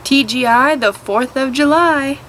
TGI, the 4th of July.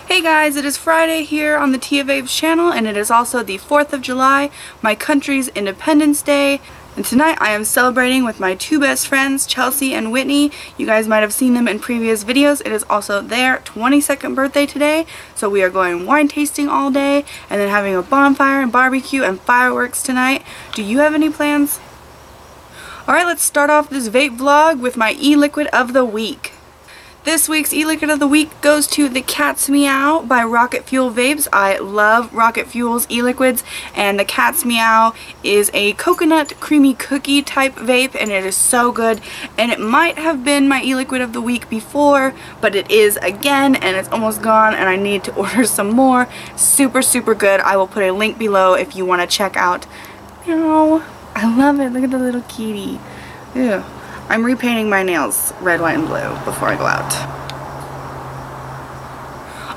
Hey guys, it is Friday here on the TiaVapes channel, and it is also the 4th of July, my country's Independence Day. And tonight I am celebrating with my two best friends, Chelsea and Whitney. You guys might have seen them in previous videos. It is also their 22nd birthday today, so we are going wine tasting all day and then having a bonfire and barbecue and fireworks tonight. Do you have any plans? Alright, let's start off this vape vlog with my e-liquid of the week. This week's e-liquid of the week goes to the Cat's Meow by Rocket Fuel Vapes. I love Rocket Fuel's e-liquids, and the Cat's Meow is a coconut creamy cookie type vape, and it is so good. And it might have been my e-liquid of the week before, but it is again, and it's almost gone, and I need to order some more. Super, super good. I will put a link below if you want to check out. Meow. I love it. Look at the little kitty. Ew. I'm repainting my nails red, white, and blue before I go out.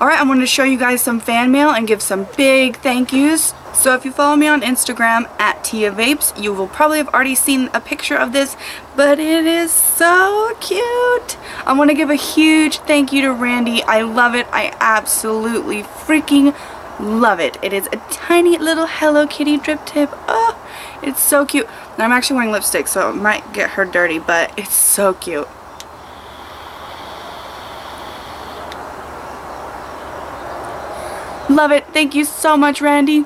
Alright, I wanted to show you guys some fan mail and give some big thank yous. So if you follow me on Instagram at TiaVapes, you will probably have already seen a picture of this, but it is so cute. I want to give a huge thank you to Randy. I love it. I absolutely freaking love it. It is a tiny little Hello Kitty drip tip. Oh, it's so cute. And I'm actually wearing lipstick, so it might get her dirty, but it's so cute. Love it. Thank you so much, Randy.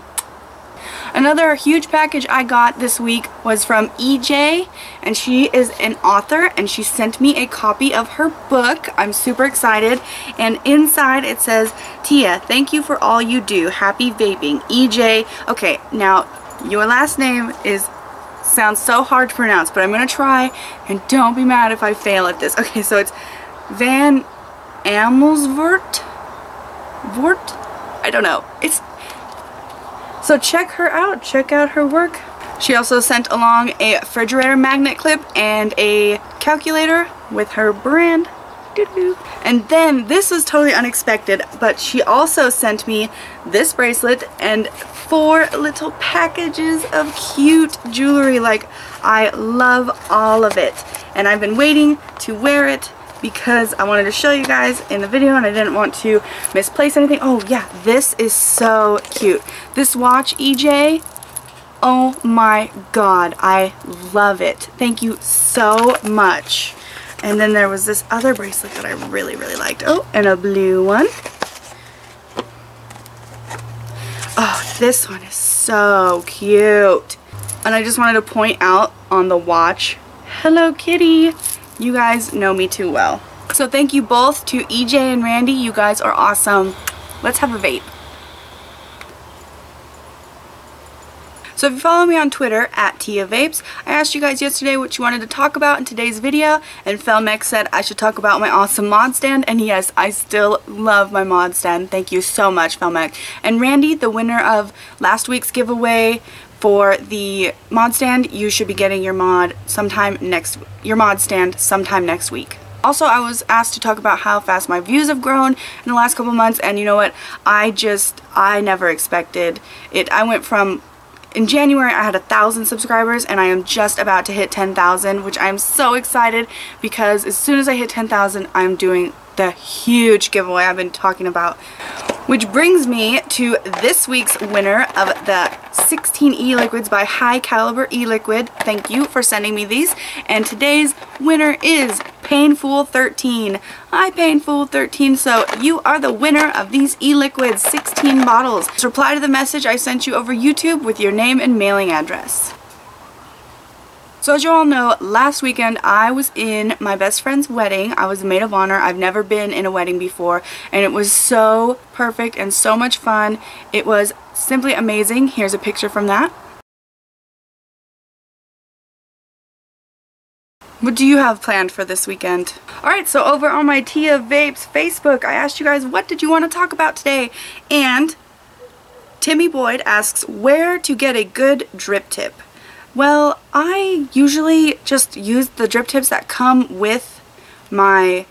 Another huge package I got this week was from EJ, and she is an author, and she sent me a copy of her book. I'm super excited, and inside it says, "Tia, thank you for all you do. Happy vaping, EJ." Okay, now your last name sounds so hard to pronounce, but I'm gonna try, and don't be mad if I fail at this. Okay, so it's Van Amersfoort? I don't know. So check her out. Check out her work. She also sent along a refrigerator magnet clip and a calculator with her brand. And then, this was totally unexpected, but she also sent me this bracelet and 4 little packages of cute jewelry. Like, I love all of it. And I've been waiting to wear it because I wanted to show you guys in the video, and I didn't want to misplace anything. Oh yeah, this is so cute. This watch, EJ, oh my god, I love it. Thank you so much. And then there was this other bracelet that I really, really liked. Oh, and a blue one. Oh, this one is so cute. And I just wanted to point out on the watch, Hello Kitty. You guys know me too well. So thank you both to EJ and Randy. You guys are awesome. Let's have a vape. So if you follow me on Twitter at TiaVapes, I asked you guys yesterday what you wanted to talk about in today's video, and Felmek said I should talk about my awesome mod stand, and yes, I still love my mod stand. Thank you so much, Felmek. And Randy, the winner of last week's giveaway for the mod stand, you should be getting your mod stand sometime next week. Also, I was asked to talk about how fast my views have grown in the last couple months, and you know what? I never expected it. I went from, in January I had 1,000 subscribers, and I am just about to hit 10,000, which I am so excited because as soon as I hit 10,000, I'm doing the huge giveaway I've been talking about. Which brings me to this week's winner of the 16 e-liquids by High Caliber E-Liquid. Thank you for sending me these. And today's winner is Painful13. Hi Painful13, so you are the winner of these e-liquids, 16 bottles. Just reply to the message I sent you over YouTube with your name and mailing address. So as you all know, last weekend I was in my best friend's wedding. I was the maid of honor. I've never been in a wedding before, and it was so perfect and so much fun. It was simply amazing. Here's a picture from that. What do you have planned for this weekend? Alright, so over on my TiaVapes Facebook, I asked you guys what did you want to talk about today, and Timmy Boyd asks where to get a good drip tip. Well, I usually just use the drip tips that come with my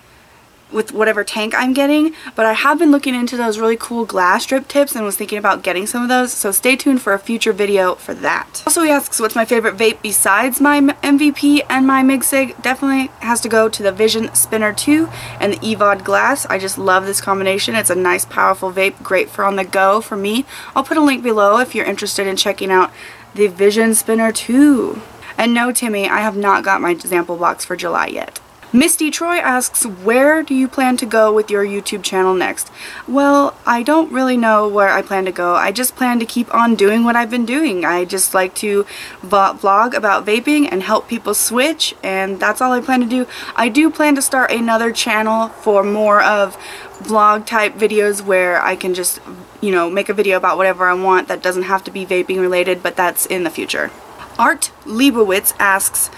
with whatever tank I'm getting, but I have been looking into those really cool glass drip tips and was thinking about getting some of those, so stay tuned for a future video for that. Also, he asks what's my favorite vape besides my MVP and my MIG-Sig. Definitely has to go to the Vision Spinner 2 and the EVOD glass. I just love this combination. It's a nice powerful vape, great for on the go for me. I'll put a link below if you're interested in checking out the Vision Spinner 2. And no, Timmy, I have not got my sample box for July yet. Misty Troy asks, where do you plan to go with your YouTube channel next? Well, I don't really know where I plan to go. I just plan to keep on doing what I've been doing. I just like to vlog about vaping and help people switch, and that's all I plan to do. I do plan to start another channel for more of vlog type videos where I can just, you know, make a video about whatever I want that doesn't have to be vaping related, but that's in the future. Art Leibowitz asks,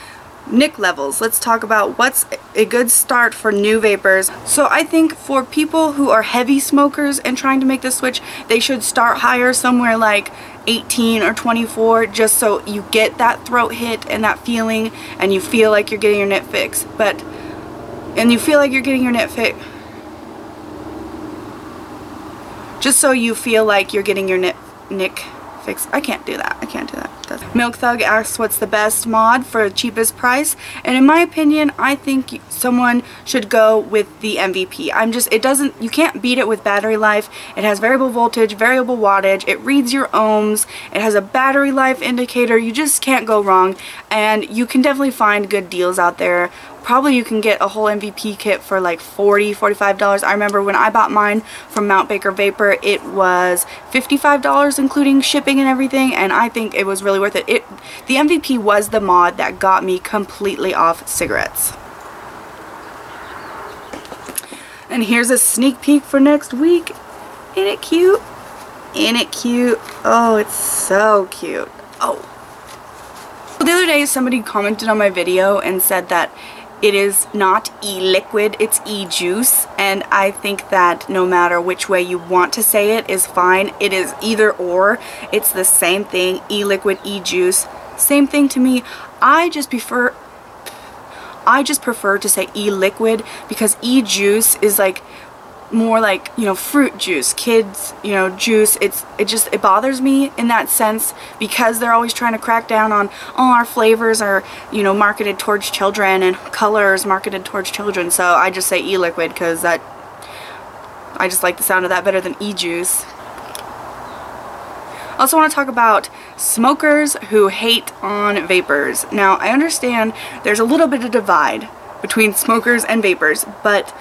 Nick levels. Let's talk about what's a good start for new vapors. So I think for people who are heavy smokers and trying to make the switch, they should start higher, somewhere like 18 or 24, just so you get that throat hit and that feeling and you feel like you're getting your nit fix. Just so you feel like you're getting your nick fix. I can't do that. Milk Thug asks what's the best mod for cheapest price, and in my opinion, I think someone should go with the MVP. You can't beat it with battery life. It has variable voltage, variable wattage, it reads your ohms, it has a battery life indicator. You just can't go wrong, and you can definitely find good deals out there. Probably you can get a whole MVP kit for like $40, $45. I remember when I bought mine from Mount Baker Vapor, it was $55 including shipping and everything, and I think it was really worth it. The MVP was the mod that got me completely off cigarettes. And here's a sneak peek for next week. Ain't it cute? Ain't it cute? Oh, it's so cute. Oh. The other day somebody commented on my video and said that it is not e-liquid, it's e-juice, and I think that no matter which way you want to say it is fine. It is either or. It's the same thing, e-liquid, e-juice, same thing to me. I just prefer to say e-liquid because e-juice is like more like, you know, fruit juice, kids, you know, juice. It bothers me in that sense because they're always trying to crack down on all our flavors are, you know, marketed towards children and colors marketed towards children. So I just say e-liquid because I just like the sound of that better than e-juice. Also want to talk about smokers who hate on vapors. Now, I understand there's a little bit of divide between smokers and vapors, but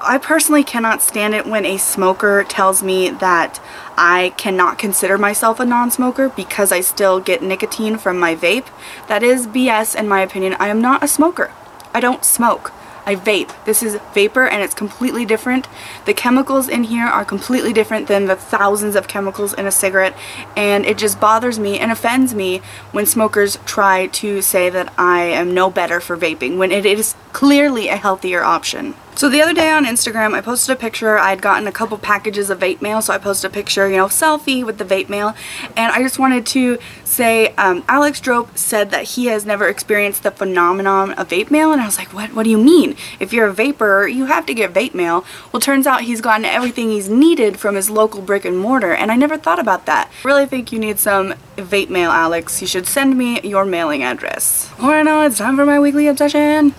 I personally cannot stand it when a smoker tells me that I cannot consider myself a non-smoker because I still get nicotine from my vape. That is BS in my opinion. I am not a smoker. I don't smoke. I vape. This is vapor and it's completely different. The chemicals in here are completely different than the thousands of chemicals in a cigarette, and it just bothers me and offends me when smokers try to say that I am no better for vaping when it is clearly a healthier option. So the other day on Instagram, I posted a picture. I had gotten a couple packages of vape mail, so I posted a picture, you know, selfie with the vape mail. And I just wanted to say, Alex Drope said that he has never experienced the phenomenon of vape mail, and I was like, what do you mean? If you're a vapor, you have to get vape mail. Well, turns out he's gotten everything he's needed from his local brick and mortar, and I never thought about that. I really think you need some vape mail, Alex. You should send me your mailing address. Alright, now it's time for my weekly obsession.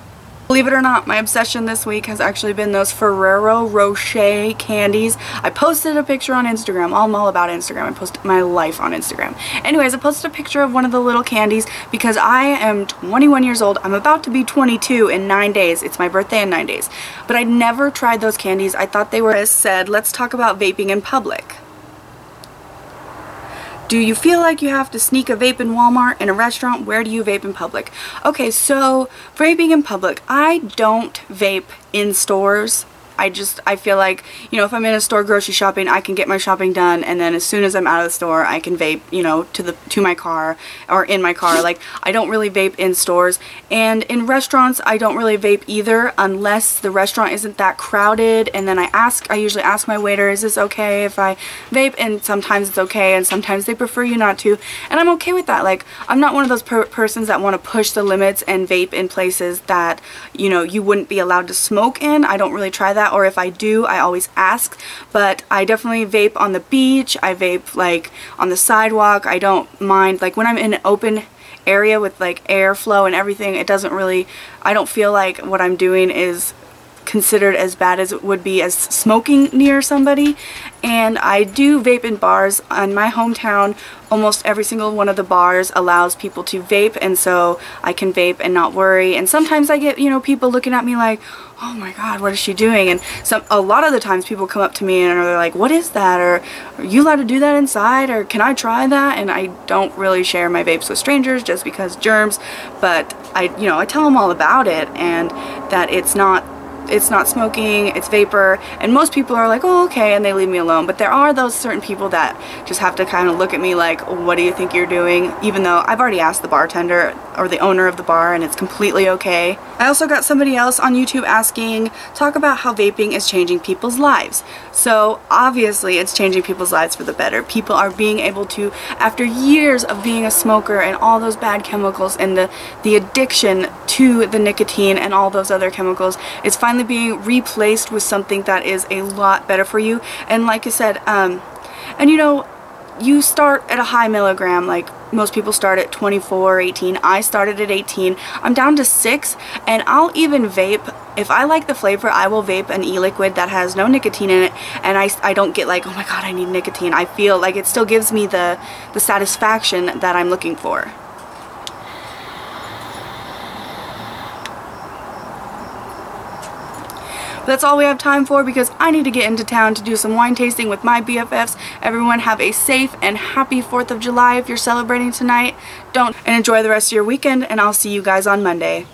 Believe it or not, my obsession this week has actually been those Ferrero Rocher candies. I posted a picture on Instagram. I'm all about Instagram. I post my life on Instagram. Anyways, I posted a picture of one of the little candies because I am 21 years old. I'm about to be 22 in 9 days. It's my birthday in 9 days. But I never tried those candies. I thought they were, as said, let's talk about vaping in public. Do you feel like you have to sneak a vape in Walmart, in a restaurant? Where do you vape in public? Okay, so vaping in public, I don't vape in stores. I feel like, you know, if I'm in a store grocery shopping, I can get my shopping done, and then as soon as I'm out of the store, I can vape, you know, to my car or in my car. Like, I don't really vape in stores, and in restaurants, I don't really vape either unless the restaurant isn't that crowded, and then I usually ask my waiter, is this okay if I vape? And sometimes it's okay, and sometimes they prefer you not to, and I'm okay with that. Like, I'm not one of those persons that want to push the limits and vape in places that, you know, you wouldn't be allowed to smoke in. I don't really try that that, or if I do, I always ask. But I definitely vape on the beach. I vape like on the sidewalk. I don't mind, like when I'm in an open area with like airflow and everything, it doesn't really, I don't feel like what I'm doing is considered as bad as it would be as smoking near somebody. And I do vape in bars. In my hometown, almost every single one of the bars allows people to vape, and so I can vape and not worry. And sometimes I get, you know, people looking at me like, oh my god, what is she doing? And a lot of the times people come up to me and they're like, what is that? Or are you allowed to do that inside? Or can I try that? And I don't really share my vapes with strangers just because germs, but I tell them all about it, and that it's not smoking, it's vapor, and most people are like, oh okay, and they leave me alone. But there are those certain people that just have to kind of look at me like, what do you think you're doing? Even though I've already asked the bartender or the owner of the bar and it's completely okay. I also got somebody else on YouTube asking, talk about how vaping is changing people's lives. So obviously it's changing people's lives for the better. People are being able to, after years of being a smoker and all those bad chemicals and the addiction to the nicotine and all those other chemicals, it's finally being replaced with something that is a lot better for you. And like I said, and you know, you start at a high milligram, like most people start at 24, 18. I started at 18. I'm down to 6, and I'll even vape. If I like the flavor, I will vape an e-liquid that has no nicotine in it, and I don't get like, oh my god, I need nicotine. I feel like it still gives me the satisfaction that I'm looking for. But that's all we have time for, because I need to get into town to do some wine tasting with my BFFs. Everyone have a safe and happy 4th of July if you're celebrating tonight. And enjoy the rest of your weekend, and I'll see you guys on Monday.